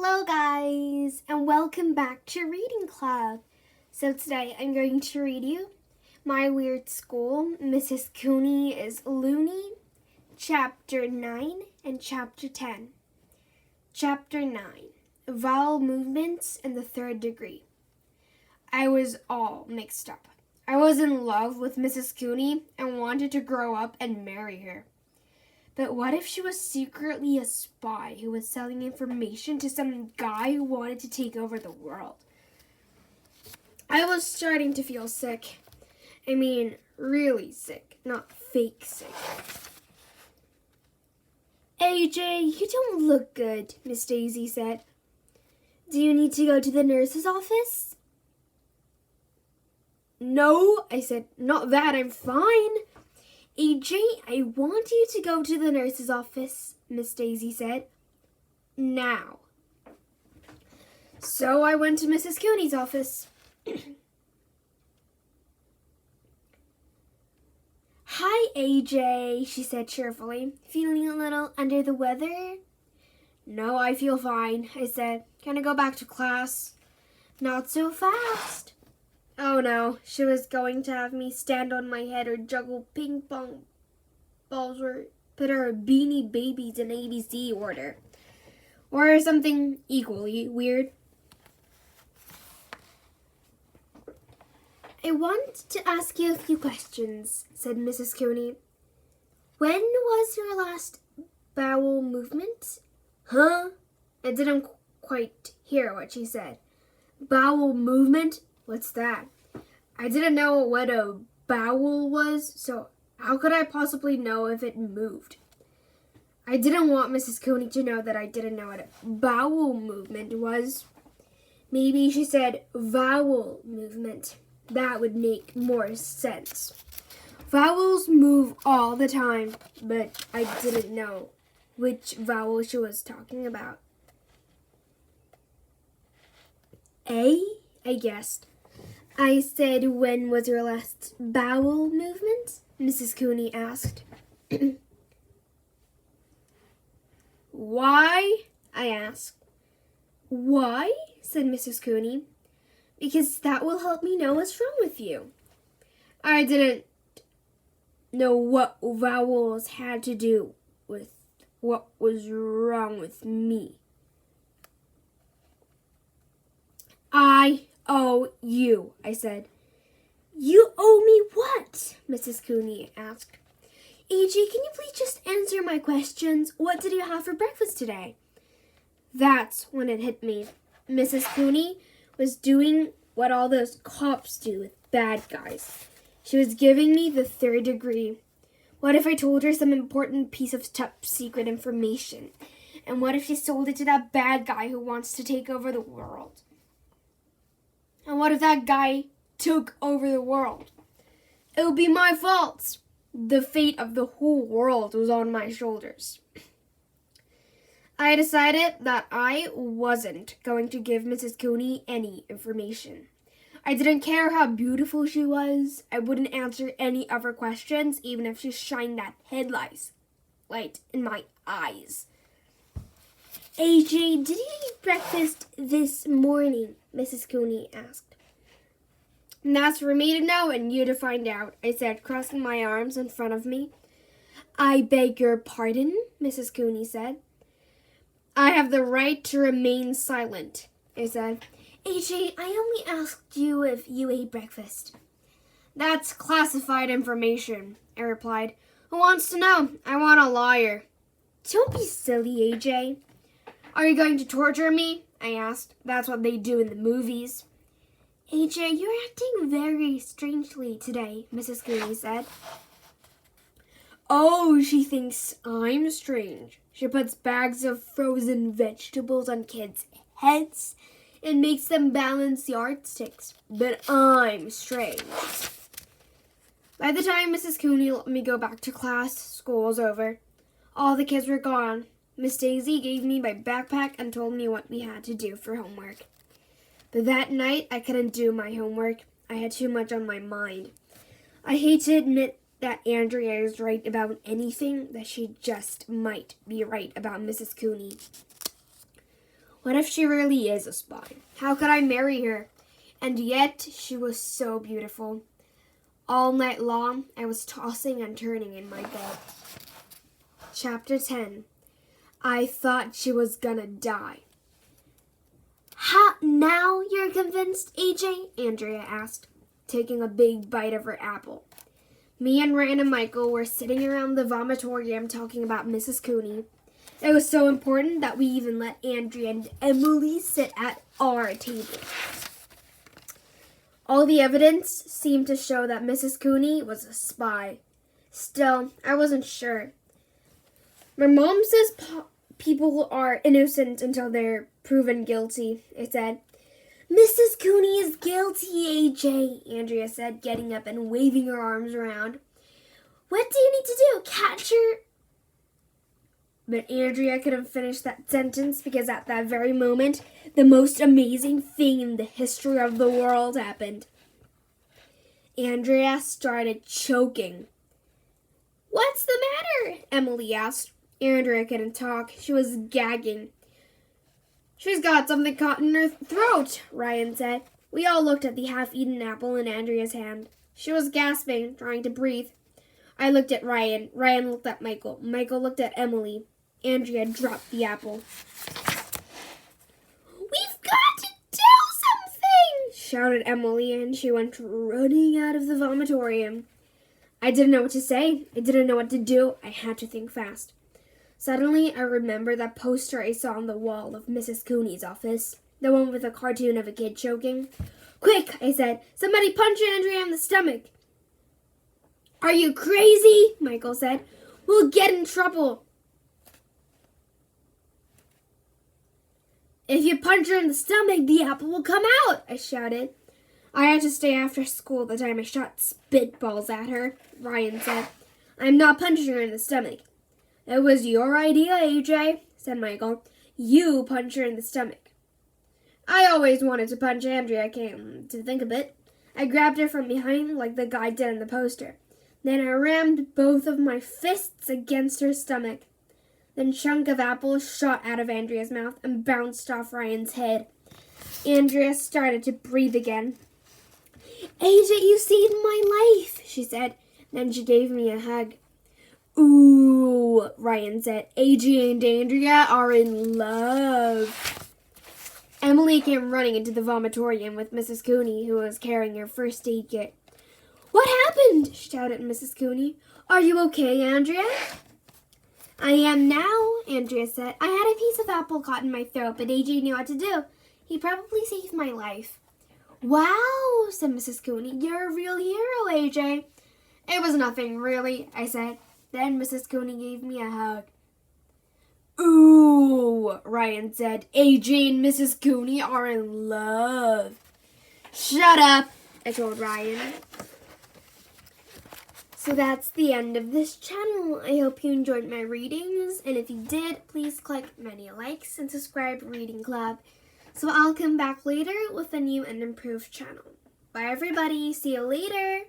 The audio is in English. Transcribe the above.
Hello guys, and welcome back to Reading Club. So today I'm going to read you My Weird School, Mrs. Cooney is Loony, Chapter 9 and Chapter 10. Chapter 9, Vowel Movements in the Third Degree. I was all mixed up. I was in love with Mrs. Cooney and wanted to grow up and marry her. But what if she was secretly a spy who was selling information to some guy who wanted to take over the world? I was starting to feel sick. I mean, really sick, not fake sick. AJ, you don't look good, Miss Daisy said. Do you need to go to the nurse's office? No, I said, not that, I'm fine. AJ, I want you to go to the nurse's office, Miss Daisy said. Now. So I went to Mrs. Cooney's office. Hi, AJ, she said cheerfully, feeling a little under the weather. No, I feel fine, I said. Can I go back to class? Not so fast. Oh no, she was going to have me stand on my head or juggle ping pong balls or put our Beanie Babies in ABC order. Or something equally weird. I want to ask you a few questions, said Mrs. Cooney. When was your last bowel movement? Huh? I didn't quite hear what she said. Bowel movement? What's that? I didn't know what a bowel was, so how could I possibly know if it moved? I didn't want Mrs. Cooney to know that I didn't know what a bowel movement was. Maybe she said vowel movement. That would make more sense. Vowels move all the time, but I didn't know which vowel she was talking about. A? I guessed. I said, when was your last bowel movement? Mrs. Cooney asked. Why? I asked. Why? Said Mrs. Cooney. Because that will help me know what's wrong with you. I didn't know what vowels had to do with what was wrong with me. I owe you, I said. You owe me what? Mrs. Cooney asked. AJ, can you please just answer my questions? What did you have for breakfast today? That's when it hit me. Mrs. Cooney was doing what all those cops do with bad guys. She was giving me the third degree. What if I told her some important piece of top secret information? And what if she sold it to that bad guy who wants to take over the world? And what if that guy took over the world? It would be my fault. The fate of the whole world was on my shoulders. I decided that I wasn't going to give Mrs. Cooney any information. I didn't care how beautiful she was. I wouldn't answer any of her questions, even if she shined that headlight in my eyes. AJ, did you eat breakfast this morning? Mrs. Cooney asked. And that's for me to know and you to find out, I said, crossing my arms in front of me. I beg your pardon, Mrs. Cooney said. I have the right to remain silent, I said. AJ, I only asked you if you ate breakfast. That's classified information, I replied. Who wants to know? I want a liar. Don't be silly, AJ. Are you going to torture me? I asked. That's what they do in the movies. AJ, you're acting very strangely today, Mrs. Cooney said. Oh, she thinks I'm strange. She puts bags of frozen vegetables on kids' heads and makes them balance yardsticks. But I'm strange. By the time Mrs. Cooney let me go back to class, school was over. All the kids were gone. Miss Daisy gave me my backpack and told me what we had to do for homework. But that night, I couldn't do my homework. I had too much on my mind. I hate to admit that Andrea is right about anything, that she just might be right about Mrs. Cooney. What if she really is a spy? How could I marry her? And yet, she was so beautiful. All night long, I was tossing and turning in my bed. Chapter 10. I thought she was gonna die. How now you're convinced, AJ? Andrea asked, taking a big bite of her apple. Me and Ryan and Michael were sitting around the vomitorium talking about Mrs. Cooney. It was so important that we even let Andrea and Emily sit at our table. All the evidence seemed to show that Mrs. Cooney was a spy. Still, I wasn't sure. My mom says people are innocent until they're proven guilty, I said. Mrs. Cooney is guilty, AJ, Andrea said, getting up and waving her arms around. What do you need to do? Catch her? But Andrea couldn't finish that sentence because at that very moment, the most amazing thing in the history of the world happened. Andrea started choking. What's the matter? Emily asked. Andrea couldn't talk. She was gagging. She's got something caught in her throat, Ryan said. We all looked at the half-eaten apple in Andrea's hand. She was gasping, trying to breathe. I looked at Ryan. Ryan looked at Michael. Michael looked at Emily. Andrea dropped the apple. We've got to do something, shouted Emily, and she went running out of the vomitorium. I didn't know what to say. I didn't know what to do. I had to think fast. Suddenly, I remembered that poster I saw on the wall of Mrs. Cooney's office, the one with a cartoon of a kid choking. Quick, I said, somebody punch Andrea in the stomach. Are you crazy? Michael said. We'll get in trouble. If you punch her in the stomach, the apple will come out, I shouted. I had to stay after school the time I shot spitballs at her, Ryan said. I'm not punching her in the stomach. It was your idea, AJ, said Michael. You punch her in the stomach. I always wanted to punch Andrea, came to think of it. I grabbed her from behind like the guy did in the poster. Then I rammed both of my fists against her stomach. Then a chunk of apple shot out of Andrea's mouth and bounced off Ryan's head. Andrea started to breathe again. AJ, you saved my life, she said. Then she gave me a hug. Ooh, Ryan said. AJ and Andrea are in love. Emily came running into the vomitorium with Mrs. Cooney, who was carrying her first aid kit. What happened? Shouted Mrs. Cooney. Are you okay, Andrea? I am now, Andrea said. I had a piece of apple caught in my throat, but AJ knew what to do. He probably saved my life. Wow, said Mrs. Cooney. You're a real hero, AJ. It was nothing, really, I said. Then Mrs. Cooney gave me a hug. Ooh, Ryan said. AJ and Mrs. Cooney are in love. Shut up, I told Ryan. So that's the end of this channel. I hope you enjoyed my readings, and if you did, please click many likes and subscribe Reading Club. So I'll come back later with a new and improved channel. Bye everybody, see you later!